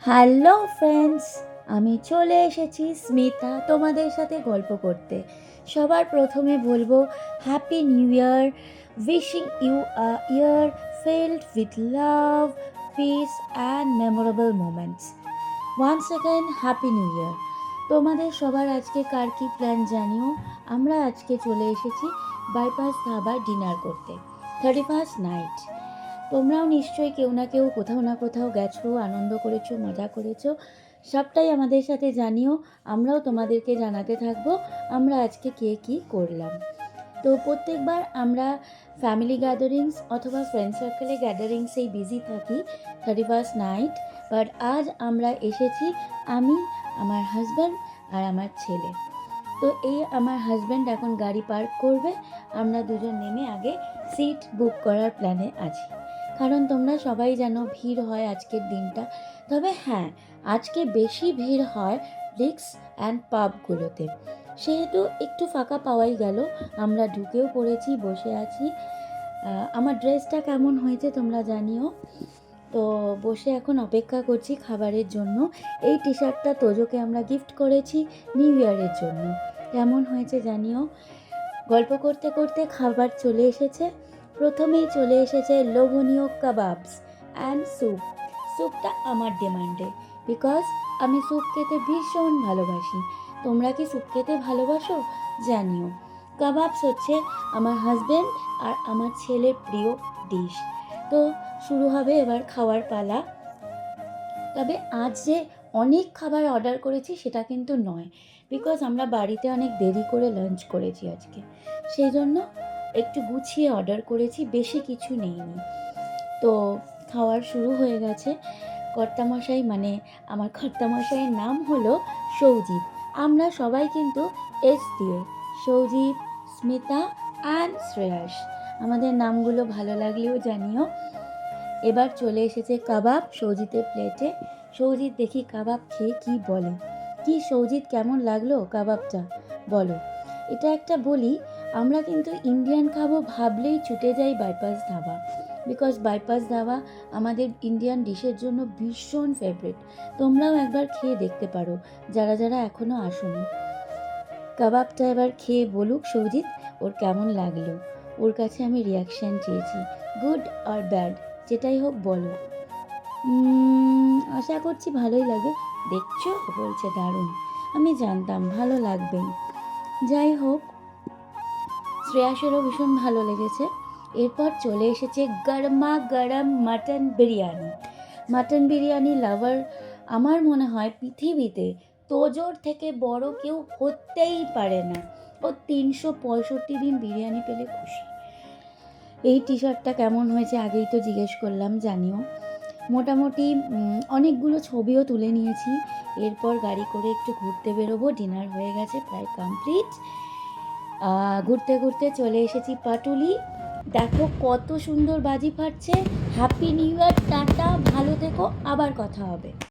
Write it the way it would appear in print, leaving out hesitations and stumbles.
Hello friends, আমি চলে এসেছি স্মিতা তোমাদের সাথে গল্প করতে। সবার প্রথমে বলবো happy new year, wishing you a year filled with love, peace and memorable moments. Once again happy new year. তোমাদের সবার আজকে কার কী প্ল্যান জানিও। আমরা আজকে চলে এসেছি বাইপাস ধাবা ডিনার করতে, 31st নাইট। তোমরাও নিশ্চয়ই কেউ না কেউ কোথাও না কোথাও গেছো, আনন্দ করেছো, মজা করেছো। সবটাই আমাদের সাথে জানিও, আমরাও তোমাদেরকে জানাতে থাকবো আমরা আজকে কে কী করলাম। তো প্রত্যেকবার আমরা ফ্যামিলি গ্যাদারিংস অথবা ফ্রেন্ড সার্কেলে গ্যাদারিংসেই বিজি থাকি 31st নাইট। বাট আজ আমরা এসেছি আমি, আমার হাজব্যান্ড আর আমার ছেলে। তো এই আমার হাজব্যান্ড এখন গাড়ি পার্ক করবে, আমরা দুজন নেমে আগে সিট বুক করার প্ল্যানে আছি। কারণ তোমরা সবাই জানো ভিড় হয় আজকের দিনটা। তবে হ্যাঁ, আজকে বেশি ভিড় হয় রিক্স অ্যান্ড পাবগুলোতে, সেহেতু একটু ফাঁকা পাওয়াই গেল। আমরা ঢুকেও পড়েছি, বসে আছি। আমার ড্রেসটা কেমন হয়েছে তোমরা জানিও। তো বসে এখন অপেক্ষা করছি খাবারের জন্য। এই টি শার্টটা তোজোকে আমরা গিফট করেছি নিউ ইয়ারের জন্য। কেমন হয়েছে জানিও। গল্প করতে করতে খাবার চলে এসেছে। প্রথমেই চলে এসেছে লোভনীয় কাবাবস অ্যান্ড স্যুপ। স্যুপটা আমার ডিমান্ডে, বিকজ আমি স্যুপ খেতে ভীষণ ভালোবাসি। তোমরা কি স্যুপ খেতে ভালোবাসো জানিও। কাবাবস হচ্ছে আমার হাজব্যান্ড আর আমার ছেলের প্রিয় ডিশ। তো শুরু হবে এবার খাওয়ার পালা। তবে আজ যে অনেক খাবার অর্ডার করেছি সেটা কিন্তু নয়, বিকজ আমরা বাড়িতে অনেক দেরি করে লাঞ্চ করেছি আজকে, সেই জন্য একটু গুছিয়ে অর্ডার করেছি, বেশি কিছু নেইনি। তো খাওয়ার শুরু হয়ে গেছে। কর্তামশাই মানে আমার কর্তামশাইয়ের নাম হলো সৌজিৎ। আমরা সবাই কিন্তু এস দিয়ে, সৌজিৎ, স্মিতা অ্যান্ড শ্রেয়াস। আমাদের নামগুলো ভালো লাগলেও জানিও। এবার চলে এসেছে কাবাব সৌজিতের প্লেটে। সৌজিৎ দেখি কাবাব খেয়ে কি বলে। কি সৌজিৎ, কেমন লাগলো কাবাবটা বলো। এটা একটা বলি, আমরা কিন্তু ইন্ডিয়ান খাবো ভাবলেই ছুটে যাই bypass dhaba, because bypass dhaba আমাদের ইন্ডিয়ান ডিশের জন্য ভীষণ ফেভারিট। তোমরাও একবার খেয়ে দেখতে পারো যারা যারা এখনও আসোনি। কাবাবটা এবার খেয়ে বলুক সৌজিৎ ওর কেমন লাগলো। ওর কাছে আমি রিয়াকশান চেয়েছি, গুড আর ব্যাড যেটাই হোক বলো। আশা করছি ভালোই লাগে। দেখছো বলছে দারুণ, আমি জানতাম ভালো লাগবেই। যাই হোক, শ্রেয়াসেরও ভীষণ ভালো লেগেছে। এরপর চলে এসেছে গরমা গরম মাটন বিরিয়ানি। মাটন বিরিয়ানি লাভার আমার মনে হয় পৃথিবীতে তোজোর থেকে বড় কেউ হতেই পারে না। ও 365 দিন বিরিয়ানি পেলে খুশি। এই টি শার্টটা কেমন হয়েছে আগেই তো জিজ্ঞেস করলাম, জানিও। মোটামুটি অনেকগুলো ছবিও তুলে নিয়েছি। এরপর গাড়ি করে একটু ঘুরতে বেরোবো, ডিনার হয়ে গেছে প্রায় কমপ্লিট। ঘুরতে ঘুরতে চলে এসেছি পাটুলি। দেখো কত সুন্দর বাজি ফাটছে। হ্যাপি নিউ ইয়ার, টাটা, ভালো থেকো, আবার কথা হবে।